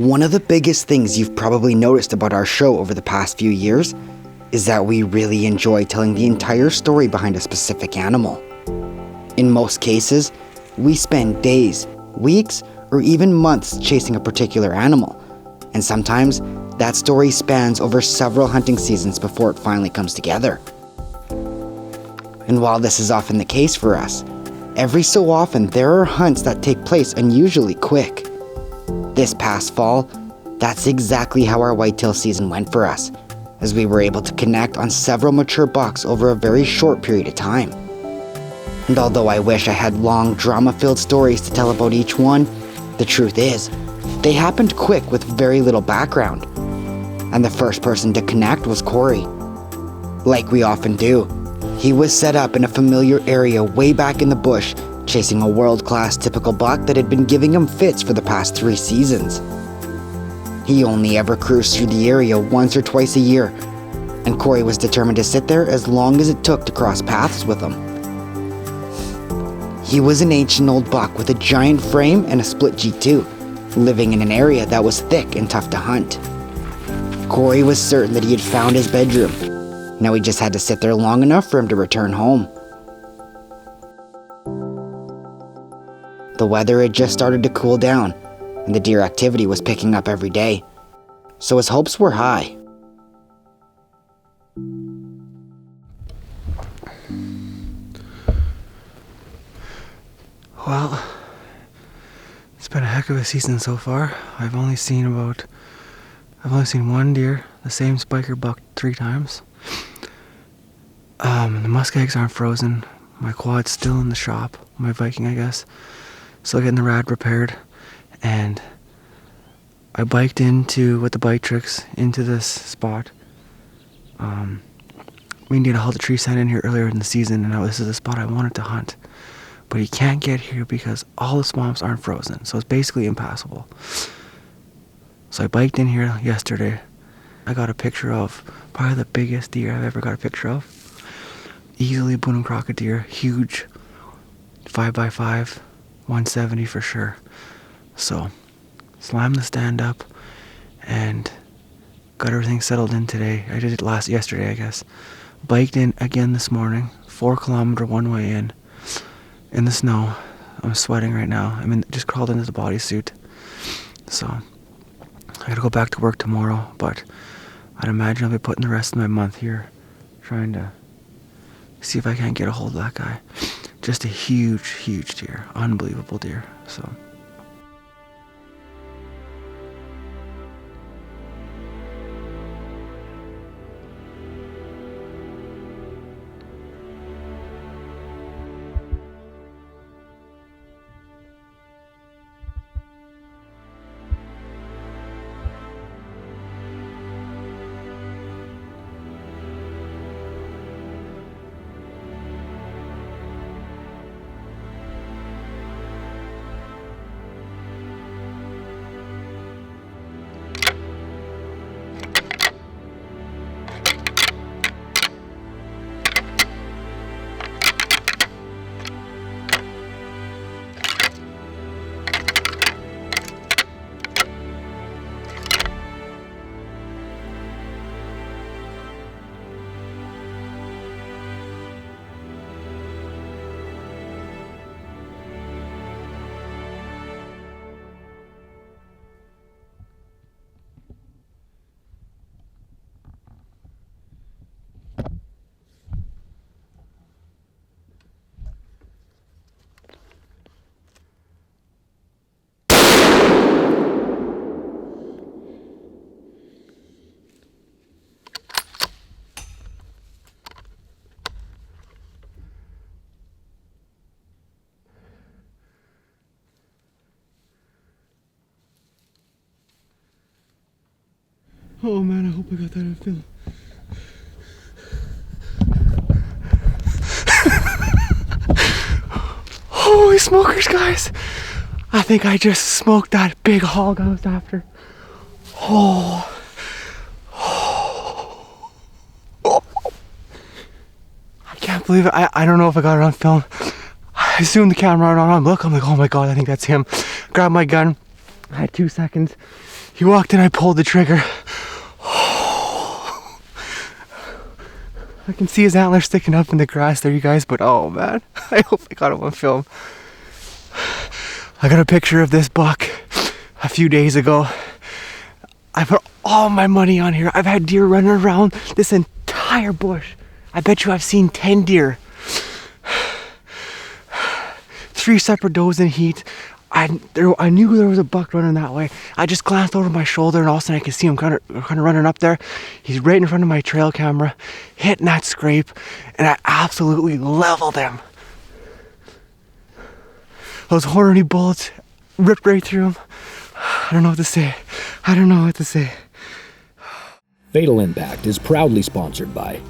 One of the biggest things you've probably noticed about our show over the past few years is that we really enjoy telling the entire story behind a specific animal. In most cases, we spend days, weeks, or even months chasing a particular animal, and sometimes that story spans over several hunting seasons before it finally comes together. And while this is often the case for us, every so often there are hunts that take place unusually quick. This past fall, that's exactly how our whitetail season went for us, as we were able to connect on several mature bucks over a very short period of time. And although I wish I had long, drama-filled stories to tell about each one, the truth is, they happened quick with very little background. And the first person to connect was Corey. Like we often do, he was set up in a familiar area way back in the bush, chasing a world-class typical buck that had been giving him fits for the past 3 seasons. He only ever cruised through the area once or twice a year, and Corey was determined to sit there as long as it took to cross paths with him. He was an ancient old buck with a giant frame and a split G2, living in an area that was thick and tough to hunt. Corey was certain that he had found his bedroom. Now he just had to sit there long enough for him to return home. The weather had just started to cool down, and the deer activity was picking up every day, so his hopes were high. Well, it's been a heck of a season so far. I've only seen one deer, the same spiker buck 3 times. The muskegs aren't frozen. My quad's still in the shop. My Viking, I guess. Still getting the rad repaired. And I biked with the bike tricks into this spot. We did a halt a tree stand in here earlier in the season, and now this is the spot I wanted to hunt. But you can't get here because all the swamps aren't frozen, so it's basically impassable. So I biked in here yesterday. I got a picture of probably the biggest deer I've ever got a picture of. Easily Boone and Crockett deer, huge, 5x5, 170 for sure. So slammed the stand up and got everything settled in today. I did it yesterday, I guess. Biked in again this morning, 4 kilometer one way in the snow. I'm sweating right now. Just crawled into the bodysuit. So I gotta go back to work tomorrow, but I'd imagine I'll be putting the rest of my month here trying to see if I can't get a hold of that guy. Just a huge, huge deer. Unbelievable deer. So oh man, I hope I got that on film. Holy smokers, guys! I think I just smoked that big hog I was after. Oh. I can't believe it. I don't know if I got it on film. I zoomed the camera out on. Look, I'm like, oh my god, I think that's him. Grabbed my gun. I had 2 seconds. He walked in, I pulled the trigger. I can see his antlers sticking up in the grass there, you guys, but oh man, I hope I got it on film. I got a picture of this buck a few days ago. I put all my money on here. I've had deer running around this entire bush. I bet you I've seen 10 deer. 3 separate does in heat. I knew there was a buck running that way. I just glanced over my shoulder and all of a sudden I could see him kind of running up there. He's right in front of my trail camera, hitting that scrape, and I absolutely leveled him. Those horny bullets ripped right through him. I don't know what to say. I don't know what to say. Fatal Impact is proudly sponsored by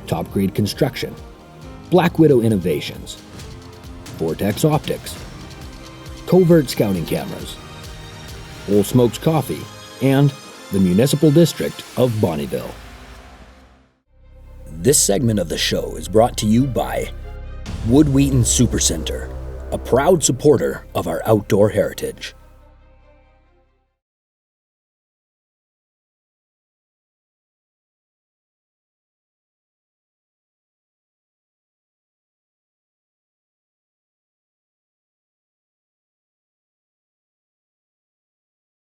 Top Grade Construction, Black Widow Innovations, Vortex Optics, Covert Scouting Cameras, Old Smokes Coffee, and the Municipal District of Bonnyville. This segment of the show is brought to you by Wood Wheaton Supercenter, a proud supporter of our outdoor heritage.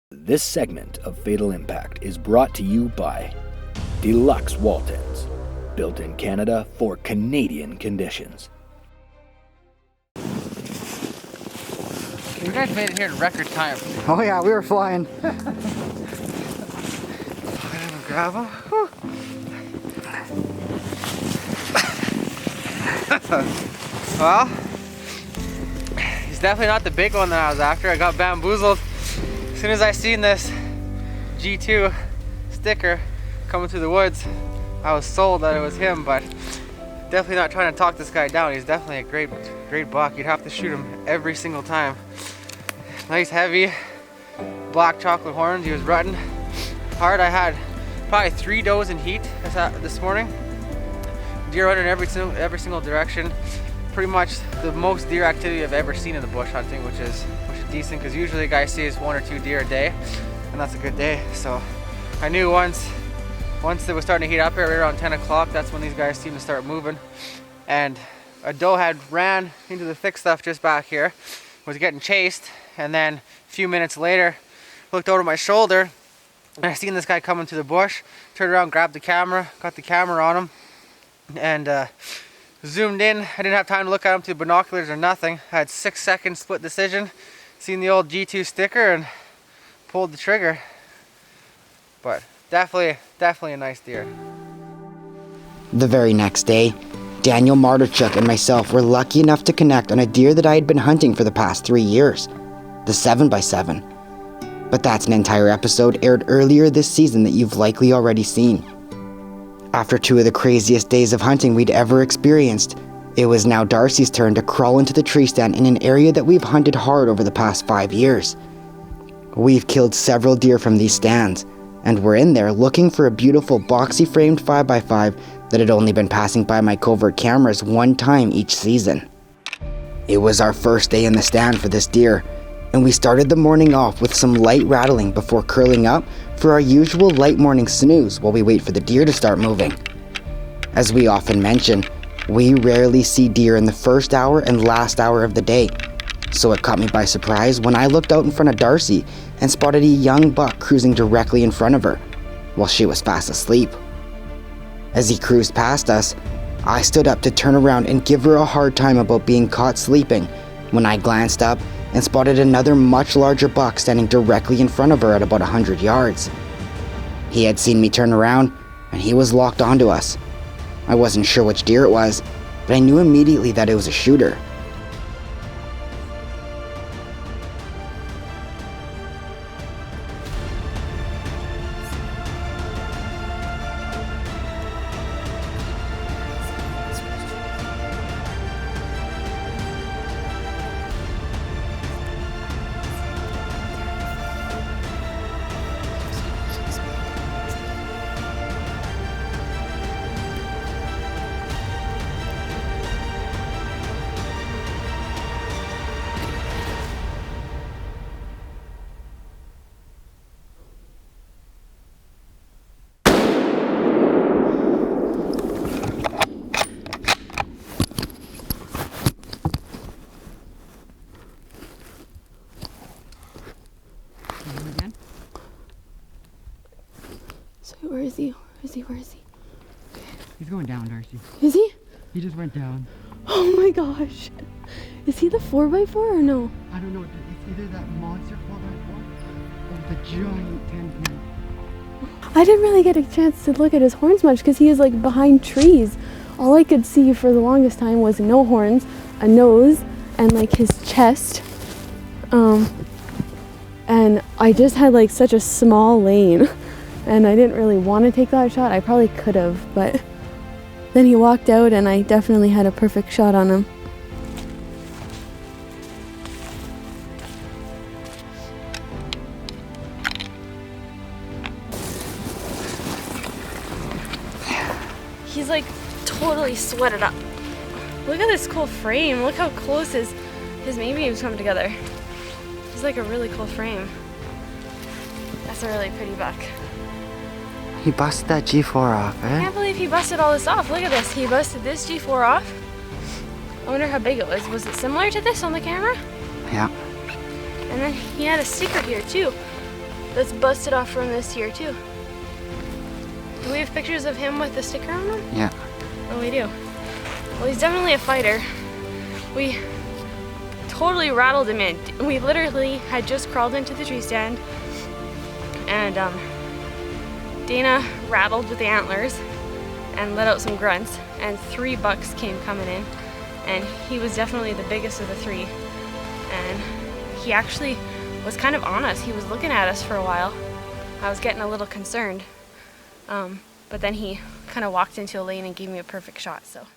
This segment of Fatal Impact is brought to you by Deluxe Waltons, built in Canada for Canadian conditions. You guys made it here in record time. Oh yeah, we were flying. Grab him. Well, he's definitely not the big one that I was after. I got bamboozled. As soon as I seen this G2 sticker coming through the woods, I was sold that it was him, but definitely not trying to talk this guy down. He's definitely a great buck. You'd have to shoot him every single time. Nice heavy black chocolate horns. He was rutting hard. I had probably 3 does in heat this morning. Deer running every single direction. Pretty much the most deer activity I've ever seen in the bush hunting, which is decent, because usually a guy sees 1 or 2 deer a day, and that's a good day. So I knew once it was starting to heat up here, right around 10 o'clock, that's when these guys seemed to start moving. And a doe had ran into the thick stuff just back here, was getting chased, and then a few minutes later, looked over my shoulder, and I seen this guy coming through the bush, turned around, grabbed the camera, got the camera on him, and zoomed in. I didn't have time to look at him through binoculars or nothing. I had 6 seconds split decision. Seen the old G2 sticker and pulled the trigger. But definitely a nice deer. The very next day, Daniel Martychuk and myself were lucky enough to connect on a deer that I had been hunting for the past 3 years, the 7x7. But that's an entire episode aired earlier this season that you've likely already seen. After 2 of the craziest days of hunting we'd ever experienced, it was now Darcy's turn to crawl into the tree stand in an area that we've hunted hard over the past 5 years. We've killed several deer from these stands, and we're in there looking for a beautiful boxy framed 5x5 that had only been passing by my covert cameras 1 time each season. It was our first day in the stand for this deer, and we started the morning off with some light rattling before curling up for our usual light morning snooze while we wait for the deer to start moving. As we often mention, we rarely see deer in the first hour and last hour of the day, so it caught me by surprise when I looked out in front of Darcy and spotted a young buck cruising directly in front of her, while she was fast asleep. As he cruised past us, I stood up to turn around and give her a hard time about being caught sleeping when I glanced up and spotted another much larger buck standing directly in front of her at about 100 yards. He had seen me turn around, and he was locked onto us. I wasn't sure which deer it was, but I knew immediately that it was a shooter. Where is he? Where is he? Where is he? He's going down, Darcy. Is he? He just went down. Oh my gosh. Is he the 4x4 or no? I don't know. It's either that monster 4x4 or the giant 10-pin. I didn't really get a chance to look at his horns much because he is like behind trees. All I could see for the longest time was no horns, a nose, and like his chest. And I just had like such a small lane and I didn't really want to take that shot. I probably could have, but then he walked out and I definitely had a perfect shot on him. He's like totally sweated up. Look at this cool frame. Look how close his main beams come together. It's like a really cool frame. That's a really pretty buck. He busted that G4 off, I eh? can't believe he busted all this off. Look at this. He busted this G4 off. I wonder how big it was. Was it similar to this on the camera? Yeah. And then he had a sticker here too. That's busted off from this here too. Do we have pictures of him with the sticker on him? Yeah. Oh, we do. Well, he's definitely a fighter. We totally rattled him in. We literally had just crawled into the tree stand and Dana rattled with the antlers and let out some grunts and 3 bucks came coming in and he was definitely the biggest of the 3 and he actually was kind of on us. He was looking at us for a while. I was getting a little concerned, but then he kind of walked into a lane and gave me a perfect shot. So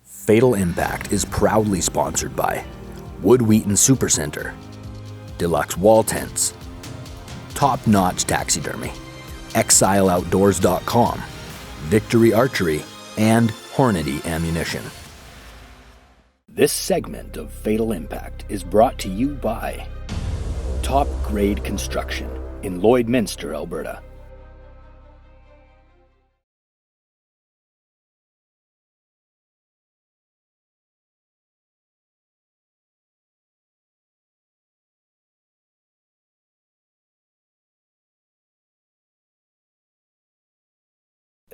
Fatal Impact is proudly sponsored by Wood Wheaton Supercenter, Deluxe Wall Tents, Top Notch Taxidermy, ExileOutdoors.com, Victory Archery, and Hornady Ammunition. This segment of Fatal Impact is brought to you by Top Grade Construction in Lloydminster, Alberta.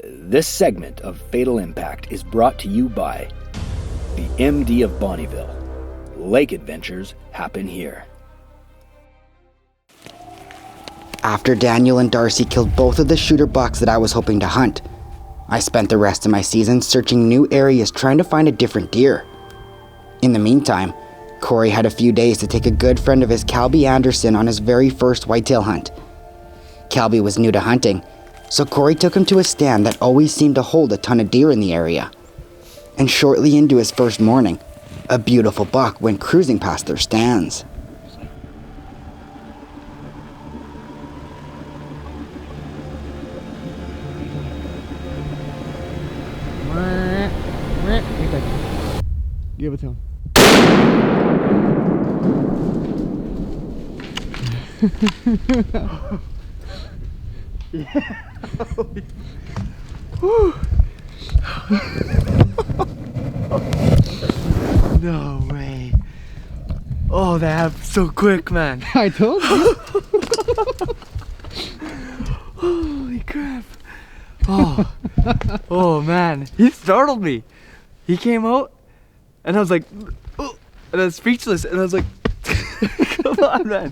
This segment of Fatal Impact is brought to you by the MD of Bonnyville. Lake adventures happen here. After Daniel and Darcy killed both of the shooter bucks that I was hoping to hunt, I spent the rest of my season searching new areas trying to find a different deer. In the meantime, Corey had a few days to take a good friend of his, Calby Anderson, on his very first whitetail hunt. Calby was new to hunting, so Corey took him to a stand that always seemed to hold a ton of deer in the area. And shortly into his first morning, a beautiful buck went cruising past their stands. Give it to him. Yeah. No way. Oh, that happened so quick, man. I told you. Holy crap. Oh. Oh, man. He startled me. He came out and I was like, oh, and I was speechless and I was like, come on, man.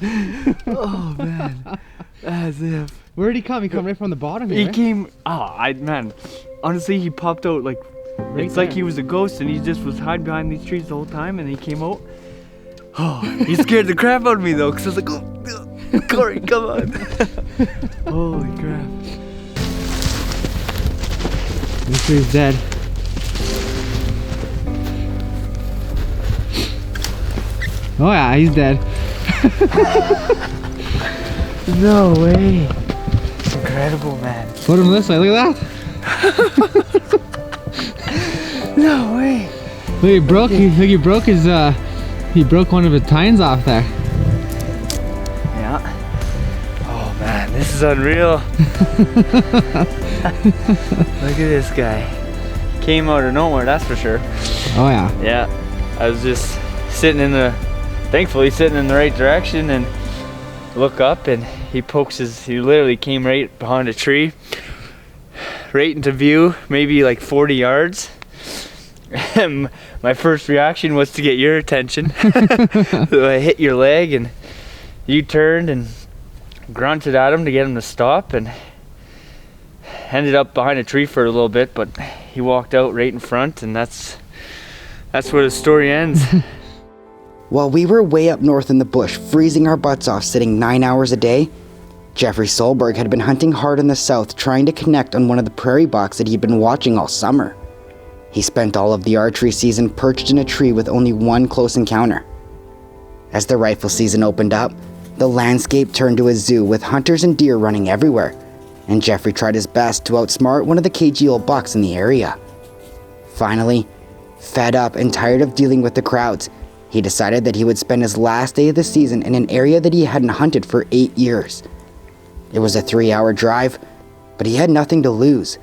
Oh, man. As if. Where did he come? He come right from the bottom here, He right? came, man, honestly, he popped out like, Right it's like there. he was a ghost and he just was hiding behind these trees the whole time and he came out. Oh, he scared the crap out of me though, because I was like, oh, Corey, come on. Holy crap. Make sure he's dead. Oh yeah, he's dead. No way. Incredible, man. Put him this way, look at that. No way. Look, he broke his, he broke one of his tines off there. Yeah. Oh man, this is unreal. Look at this guy. Came out of nowhere, that's for sure. Oh yeah. Yeah. I was just thankfully sitting in the right direction and look up and he literally came right behind a tree right into view, maybe like 40 yards. And my first reaction was to get your attention. So I hit your leg and you turned and grunted at him to get him to stop, and ended up behind a tree for a little bit, but he walked out right in front, and that's where the story ends. While we were way up north in the bush, freezing our butts off sitting 9 hours a day, Jeffrey Solberg had been hunting hard in the south, trying to connect on one of the prairie bucks that he'd been watching all summer. He spent all of the archery season perched in a tree with only one close encounter. As the rifle season opened up, the landscape turned to a zoo with hunters and deer running everywhere, and Jeffrey tried his best to outsmart one of the cagey old bucks in the area. Finally, fed up and tired of dealing with the crowds, he decided that he would spend his last day of the season in an area that he hadn't hunted for 8 years. It was a 3-hour drive, but he had nothing to lose.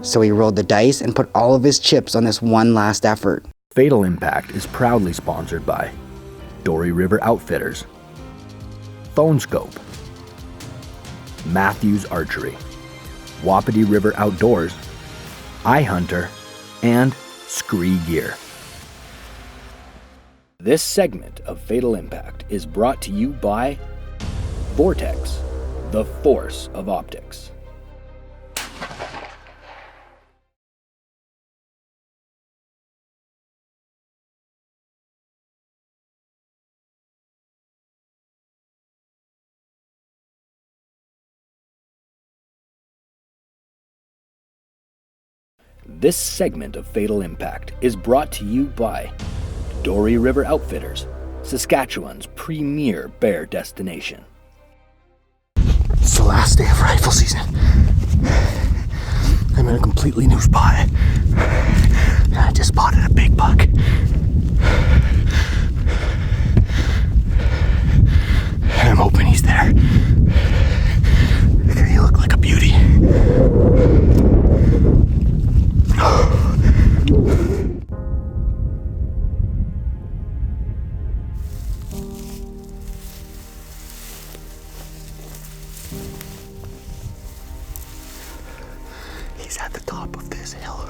So he rolled the dice and put all of his chips on this one last effort. Fatal Impact is proudly sponsored by Dory River Outfitters, Phone Scope, Matthews Archery, Wapiti River Outdoors, iHunter, and Scree Gear. This segment of Fatal Impact is brought to you by Vortex, the force of optics. This segment of Fatal Impact is brought to you by Dory River Outfitters, Saskatchewan's premier bear destination. It's the last day of rifle season. I'm in a completely new spot. And I just spotted a big buck. And I'm hoping he's there. Because he looked like a beauty. He's at the top of this hill.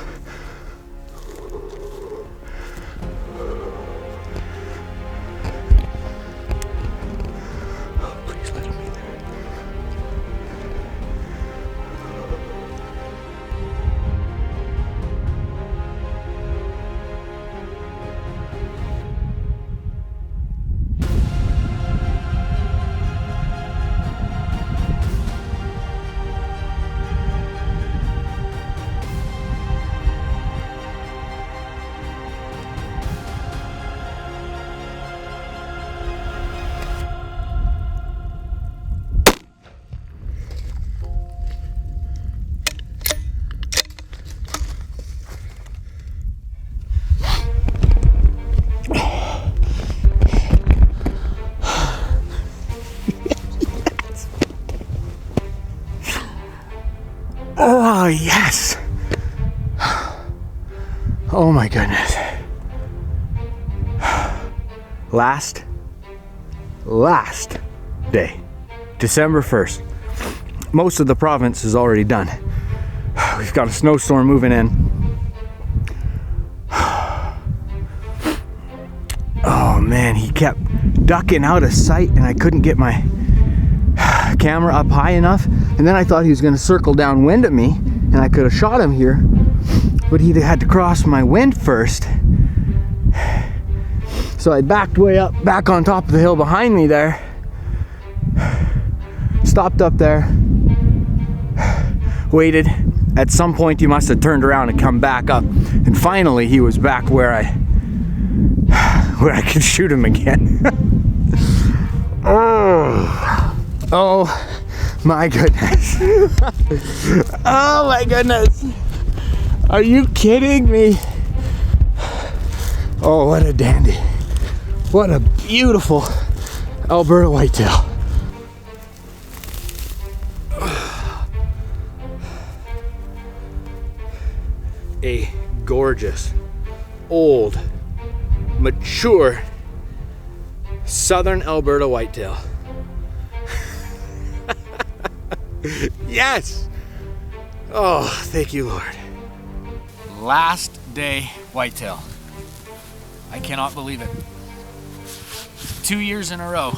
Oh, please let him be there. Oh, yes. Oh my goodness. Last day, December 1st. Most of the province is already done. We've got a snowstorm moving in. Oh man, he kept ducking out of sight and I couldn't get my camera up high enough, and then I thought he was going to circle downwind at me and I could have shot him here, but he had to cross my wind first. So I backed way up, back on top of the hill behind me there, stopped up there, waited. At some point he must have turned around and come back up, and finally he was back where I could shoot him again. Oh my goodness. Oh my goodness. Are you kidding me? Oh, what a dandy. What a beautiful Alberta whitetail. A gorgeous, old, mature southern Alberta whitetail. Yes! Oh, thank you, Lord. Last day whitetail. I cannot believe it. 2 years in a row,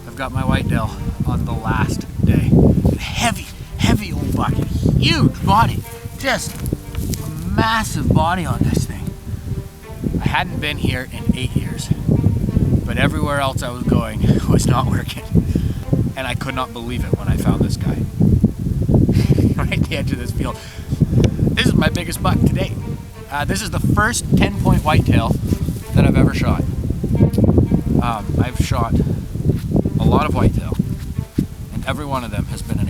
I've got my whitetail on the last day. Heavy, heavy old bucket, huge body, just a massive body on this thing. I hadn't been here in 8 years, but everywhere else I was going was not working. And I could not believe it when I found this guy. Right at the edge of this field. This is my biggest buck to date. This is the first 10-point whitetail that I've ever shot. I've shot a lot of whitetail, and every one of them has been an